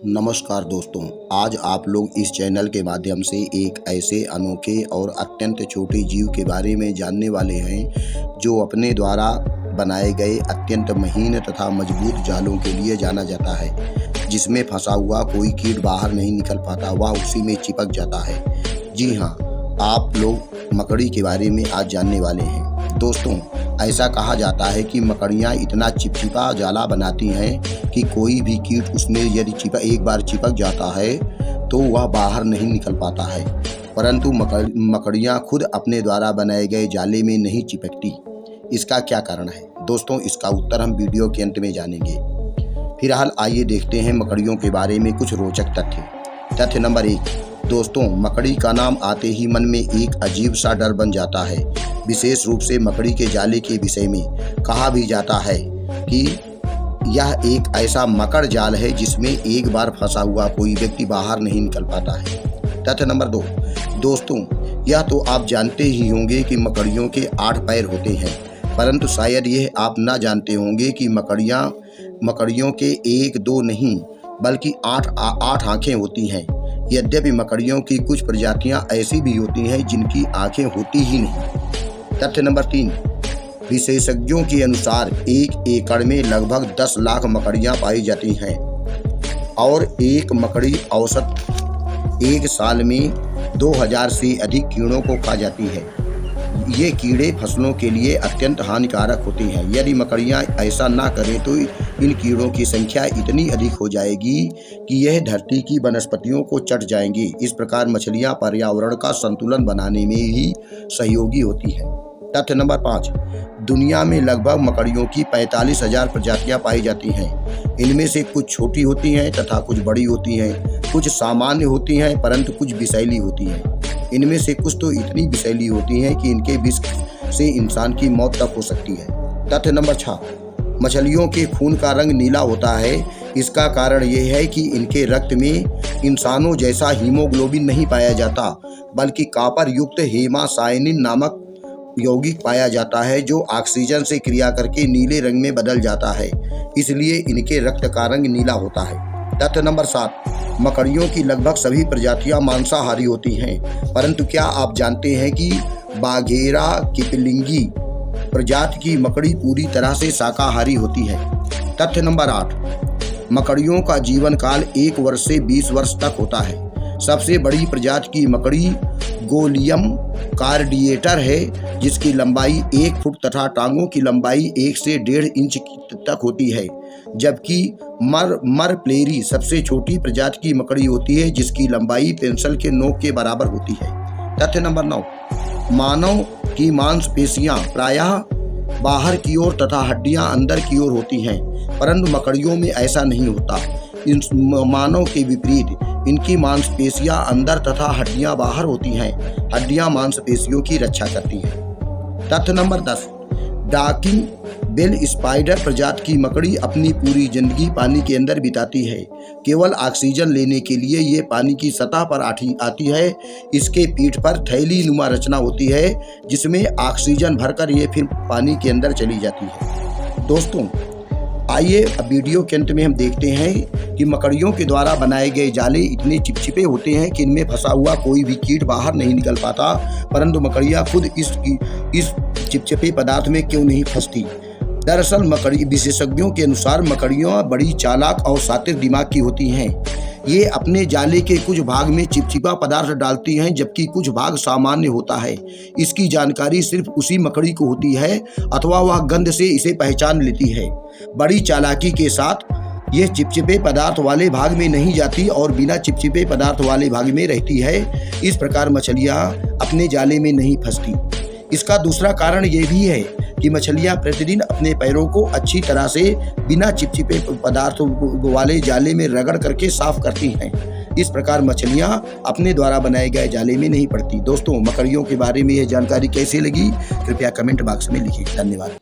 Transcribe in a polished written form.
नमस्कार दोस्तों, आज आप लोग इस चैनल के माध्यम से एक ऐसे अनोखे और अत्यंत छोटे जीव के बारे में जानने वाले हैं जो अपने द्वारा बनाए गए अत्यंत महीन तथा मजबूत जालों के लिए जाना जाता है, जिसमें फंसा हुआ कोई कीट बाहर नहीं निकल पाता, वह उसी में चिपक जाता है। जी हाँ, आप लोग मकड़ी के बारे में आज जानने वाले हैं। दोस्तों, ऐसा कहा जाता है कि मकड़ियाँ इतना चिपचिपा जाला बनाती हैं कि कोई भी कीट उसमें यदि एक बार चिपक जाता है तो वह बाहर नहीं निकल पाता है, परंतु मकड़ियाँ खुद अपने द्वारा बनाए गए जाले में नहीं चिपकती। इसका क्या कारण है दोस्तों? इसका उत्तर हम वीडियो के अंत में जानेंगे। फिलहाल आइए देखते हैं मकड़ियों के बारे में कुछ रोचक तथ्य। नंबर 1, दोस्तों, मकड़ी का नाम आते ही मन में एक अजीब सा डर बन जाता है। विशेष रूप से मकड़ी के जाले के विषय में कहा भी जाता है कि यह एक ऐसा मकड़ जाल है जिसमें एक बार फंसा हुआ कोई व्यक्ति बाहर नहीं निकल पाता है। तथ्य नंबर 2, दोस्तों, यह तो आप जानते ही होंगे कि मकड़ियों के 8 पैर होते हैं, परंतु शायद यह आप ना जानते होंगे कि मकड़ियों के 1-2 नहीं बल्कि 8 आँखें होती हैं। यद्यपि मकड़ियों की कुछ प्रजातियां ऐसी भी होती हैं जिनकी आंखें होती ही नहीं। तथ्य नंबर 3, विशेषज्ञों के अनुसार 1 एकड़ में लगभग 10 लाख मकड़ियां पाई जाती हैं और एक मकड़ी औसत 1 साल में 2000 से अधिक कीड़ों को खा जाती है। ये कीड़े फसलों के लिए अत्यंत हानिकारक होते हैं। यदि मकड़ियाँ ऐसा ना करें तो इन कीड़ों की संख्या इतनी अधिक हो जाएगी कि यह धरती की वनस्पतियों को चट जाएंगी। इस प्रकार मछलियाँ पर्यावरण का संतुलन बनाने में ही सहयोगी होती हैं। तथ्य नंबर 5, दुनिया में लगभग मकड़ियों की 45,000 प्रजातियां पाई जाती हैं। इनमें से कुछ छोटी होती हैं तथा कुछ बड़ी होती हैं, कुछ सामान्य होती हैं परंतु कुछ विषैली होती हैं। इनमें से कुछ तो इतनी विषैली होती हैं कि इनके विष से इंसान की मौत तक हो सकती है। तथ्य नंबर 6, मछलियों के खून का रंग नीला होता है। इसका कारण यह है कि इनके रक्त में इंसानों जैसा हीमोग्लोबिन नहीं पाया जाता, बल्कि कॉपर युक्त हेमासायनिन नामक यौगिक पाया जाता है जो ऑक्सीजन से क्रिया करके नीले रंग में बदल जाता है, इसलिए इनके रक्त का रंग नीला होता है। तथ्य नंबर 7, मकड़ियों की लगभग सभी प्रजातियां मांसाहारी होती हैं, परंतु क्या आप जानते हैं कि बाघेरा किपलिंगी प्रजाति की मकड़ी पूरी तरह से शाकाहारी होती है। तथ्य नंबर 8, मकड़ियों का जीवन काल 1 वर्ष से 20 वर्ष तक होता है। सबसे बड़ी प्रजाति की मकड़ी गोलियम कार्डिएटर है, जिसकी लंबाई 1 फुट तथा टांगों की लंबाई 1 से 1.5 इंच तक होती है, जबकि मरप्लेरी सबसे छोटी प्रजाति की मकड़ी होती है जिसकी लंबाई पेंसिल के नोक के बराबर होती है। तथ्य नंबर 9, मानव की मांसपेशियां प्रायः बाहर की ओर तथा हड्डियां अंदर की ओर होती हैं, परंतु मकड़ियों में ऐसा नहीं होता। मानव के विपरीत इनकी मांसपेशियां अंदर तथा हड्डियां बाहर होती हैं। हड्डियां मांसपेशियों की रक्षा करती हैं। तथ्य नंबर 10, डाकिंग बेल स्पाइडर प्रजाति की मकड़ी अपनी पूरी जिंदगी पानी के अंदर बिताती है। केवल ऑक्सीजन लेने के लिए ये पानी की सतह पर आती है। इसके पीठ पर थैली नुमा रचना होती है जिसमें ऑक्सीजन भरकर ये फिर पानी के अंदर चली जाती है। दोस्तों, आइए अब वीडियो के अंत में हम देखते हैं कि मकड़ियों के द्वारा बनाए गए जाले इतने चिपचिपे होते हैं कि इनमें फंसा हुआ कोई भी कीट बाहर नहीं निकल पाता, परंतु मकड़ियाँ खुद इस चिपचिपे पदार्थ में क्यों नहीं फंसती। दरअसल मकड़ी विशेषज्ञों के अनुसार मकड़ियाँ बड़ी चालाक और शातिर दिमाग की होती हैं। ये अपने जाले के कुछ भाग में चिपचिपा पदार्थ डालती हैं जबकि कुछ भाग सामान्य होता है। इसकी जानकारी सिर्फ उसी मकड़ी को होती है अथवा वह गंध से इसे पहचान लेती है। बड़ी चालाकी के साथ ये चिपचिपे पदार्थ वाले भाग में नहीं जाती और बिना चिपचिपे पदार्थ वाले भाग में रहती है। इस प्रकार मछलियाँ अपने जाले में नहीं फंसती। इसका दूसरा कारण ये भी है कि मछलियाँ प्रतिदिन अपने पैरों को अच्छी तरह से बिना चिपचिपे पदार्थ वाले जाले में रगड़ करके साफ करती हैं। इस प्रकार मछलियाँ अपने द्वारा बनाए गए जाले में नहीं पड़ती। दोस्तों, मकड़ियों के बारे में यह जानकारी कैसी लगी कृपया कमेंट बॉक्स में लिखिए। धन्यवाद।